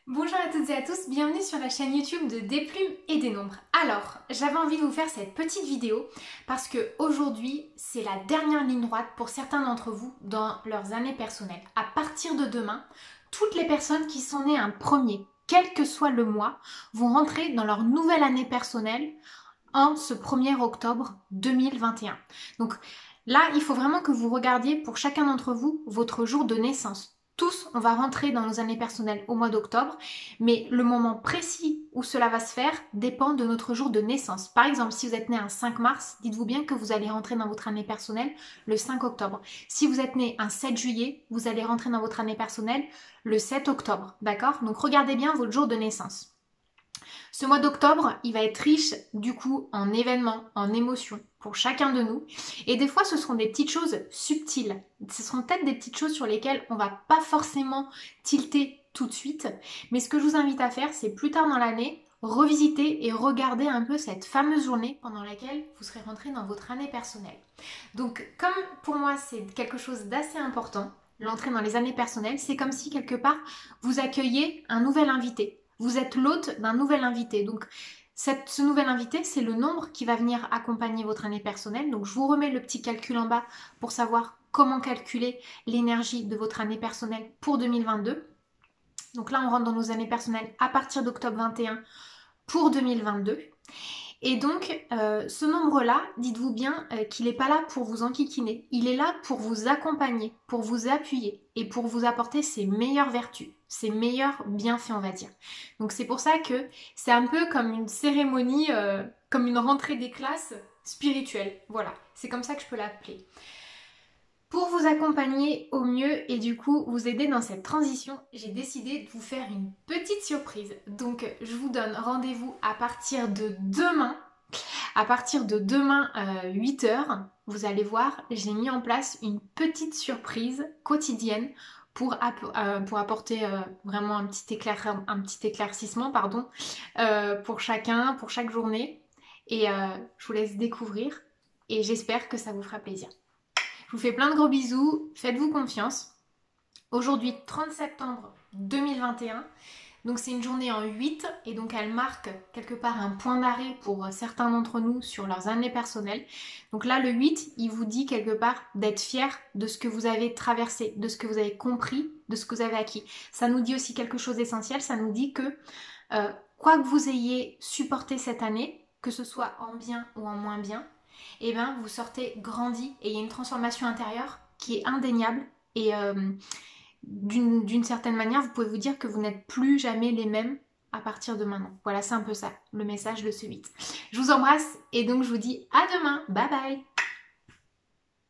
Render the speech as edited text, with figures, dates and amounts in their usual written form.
Bonjour à toutes et à tous, bienvenue sur la chaîne YouTube de Des Plumes et des Nombres. Alors, j'avais envie de vous faire cette petite vidéo parce que aujourd'hui, c'est la dernière ligne droite pour certains d'entre vous dans leurs années personnelles. À partir de demain, toutes les personnes qui sont nées un premier, quel que soit le mois, vont rentrer dans leur nouvelle année personnelle en ce 1er octobre 2021. Donc là, il faut vraiment que vous regardiez pour chacun d'entre vous votre jour de naissance. Tous, on va rentrer dans nos années personnelles au mois d'octobre, mais le moment précis où cela va se faire dépend de notre jour de naissance. Par exemple, si vous êtes né un 5 mars, dites-vous bien que vous allez rentrer dans votre année personnelle le 5 octobre. Si vous êtes né un 7 juillet, vous allez rentrer dans votre année personnelle le 7 octobre, d'accord? Donc regardez bien votre jour de naissance. Ce mois d'octobre, il va être riche du coup en événements, en émotions pour chacun de nous. Et des fois, ce seront des petites choses subtiles. Ce seront peut-être des petites choses sur lesquelles on va pas forcément tilter tout de suite. Mais ce que je vous invite à faire, c'est plus tard dans l'année, revisiter et regarder un peu cette fameuse journée pendant laquelle vous serez rentré dans votre année personnelle. Donc, comme pour moi, c'est quelque chose d'assez important, l'entrée dans les années personnelles, c'est comme si quelque part, vous accueillez un nouvel invité. Vous êtes l'hôte d'un nouvel invité. Donc, ce nouvel invité, c'est le nombre qui va venir accompagner votre année personnelle. Donc, je vous remets le petit calcul en bas pour savoir comment calculer l'énergie de votre année personnelle pour 2022. Donc là, on rentre dans nos années personnelles à partir d'octobre 21 pour 2022. Et donc, ce nombre-là, dites-vous bien qu'il n'est pas là pour vous enquiquiner. Il est là pour vous accompagner, pour vous appuyer et pour vous apporter ses meilleures vertus, ses meilleurs bienfaits, on va dire. Donc c'est pour ça que c'est un peu comme une cérémonie, comme une rentrée des classes spirituelle. Voilà, c'est comme ça que je peux l'appeler. Pour vous accompagner au mieux et du coup vous aider dans cette transition, j'ai décidé de vous faire une petite surprise. Donc je vous donne rendez-vous à partir de demain. À partir de demain 8h, vous allez voir, j'ai mis en place une petite surprise quotidienne pour apporter vraiment un petit éclaircissement pour chacun, pour chaque journée. Et je vous laisse découvrir et j'espère que ça vous fera plaisir. Je vous fais plein de gros bisous, faites-vous confiance. Aujourd'hui, 30 septembre 2021, donc c'est une journée en 8 et donc elle marque quelque part un point d'arrêt pour certains d'entre nous sur leurs années personnelles. Donc là, le 8, il vous dit quelque part d'être fier de ce que vous avez traversé, de ce que vous avez compris, de ce que vous avez acquis. Ça nous dit aussi quelque chose d'essentiel, ça nous dit que quoi que vous ayez supporté cette année, que ce soit en bien ou en moins bien, et bien vous sortez grandi et il y a une transformation intérieure qui est indéniable et d'une certaine manière vous pouvez vous dire que vous n'êtes plus jamais les mêmes à partir de maintenant. Voilà, c'est un peu ça le message de ce 8. Je vous embrasse et donc je vous dis à demain, bye bye.